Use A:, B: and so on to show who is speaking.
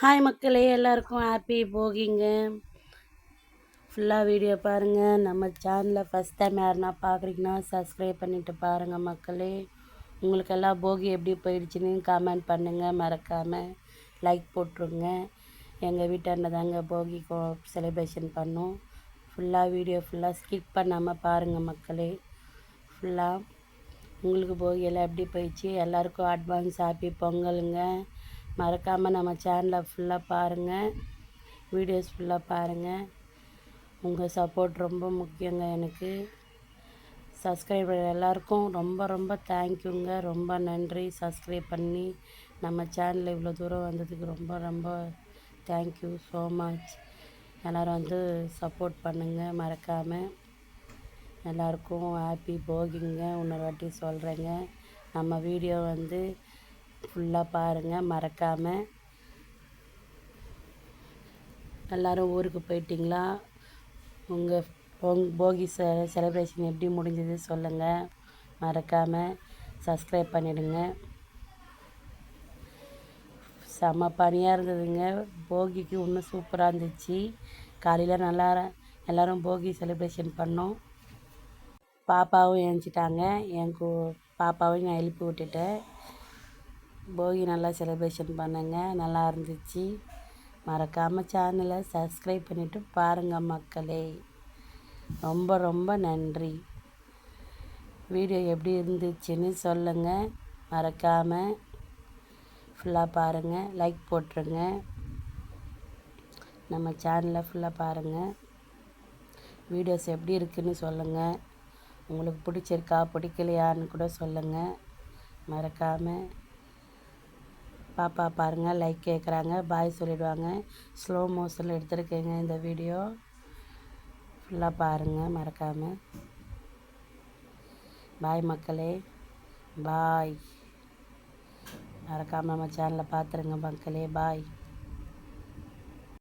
A: Hi மக்களே, எல்லாருக்கும் happy போகிங்க. ஃபுல்லாக வீடியோ பாருங்கள். நம்ம சேனலில் ஃபஸ்ட் டைம் யாருன்னா பார்க்குறீங்கன்னா சப்ஸ்கிரைப் பண்ணிவிட்டு பாருங்கள் மக்களே. உங்களுக்கு எல்லாம் போகி எப்படி போயிடுச்சுன்னு கமெண்ட் பண்ணுங்கள். மறக்காமல் லைக் போட்டுருங்க. எங்கள் வீட்டாண்ட தாங்க போகி செலிப்ரேஷன் பண்ணோம். ஃபுல்லாக வீடியோ ஃபுல்லாக ஸ்கிப் பண்ணாமல் பாருங்கள் மக்களே. ஃபுல்லாக உங்களுக்கு போகியெல்லாம் எப்படி போயிடுச்சு? எல்லாருக்கும் அட்வான்ஸ் ஹாப்பி பொங்கலுங்க. மறக்காமல் நம்ம சேனலை ஃபுல்லாக பாருங்கள், வீடியோஸ் ஃபுல்லாக பாருங்கள். உங்கள் சப்போர்ட் ரொம்ப முக்கியங்க எனக்கு. சப்ஸ்கிரைபர் எல்லாருக்கும் ரொம்ப ரொம்ப தேங்க்யூங்க. ரொம்ப நன்றி. சப்ஸ்கிரைப் பண்ணி நம்ம சேனலில் இவ்வளோ தூரம் வந்ததுக்கு ரொம்ப ரொம்ப தேங்க்யூ ஸோ மச். எல்லோரும் வந்து சப்போர்ட் பண்ணுங்கள் மறக்காமல். எல்லாருக்கும் ஹாப்பி போகிங்க. இன்னொரு வாட்டி சொல்கிறேங்க. நம்ம வீடியோ வந்து ஃபுல்லாக பாருங்கள் மறக்காமல். எல்லோரும் ஊருக்கு போயிட்டிங்களா? உங்கள் போகி செலிப்ரேஷன் எப்படி முடிஞ்சது சொல்லுங்கள். மறக்காமல் சப்ஸ்கிரைப் பண்ணிவிடுங்க. செம்ம பனியாக இருந்ததுங்க. போகிக்கு இன்னும் சூப்பராக இருந்துச்சு. காலையில் நல்லா எல்லோரும் போகி செலிப்ரேஷன் பண்ணோம். பாப்பாவும் எழுந்திட்டாங்க. பாப்பாவையும் நான் எழுப்பி விட்டுட்டேன். போகி நல்லா செலிப்ரேஷன் பண்ணேங்க. நல்லா இருந்துச்சு. மறக்காமல் சேனலை சப்ஸ்கிரைப் பண்ணிவிட்டு பாருங்கள் மக்களே. ரொம்ப ரொம்ப நன்றி. வீடியோ எப்படி இருந்துச்சுன்னு சொல்லுங்கள். மறக்காமல் ஃபுல்லாக பாருங்கள், லைக் போட்டுருங்க. நம்ம சேனலை ஃபுல்லாக பாருங்கள். வீடியோஸ் எப்படி இருக்குன்னு சொல்லுங்கள். உங்களுக்கு பிடிச்சிருக்கா பிடிக்கலையான்னு கூட சொல்லுங்கள். மறக்காமல் பாப்பா பாருங்கள், லைக் கேட்குறாங்க, பாய் சொல்லிவிடுவாங்க. ஸ்லோ மோஷனில் எடுத்துருக்கேங்க இந்த வீடியோ. ஃபுல்லாக பாருங்கள் மறக்காமல். பாய் மக்களே, பாய். மறக்காமல் நம்ம சேனலை பார்த்துருங்க மக்களே. பாய்.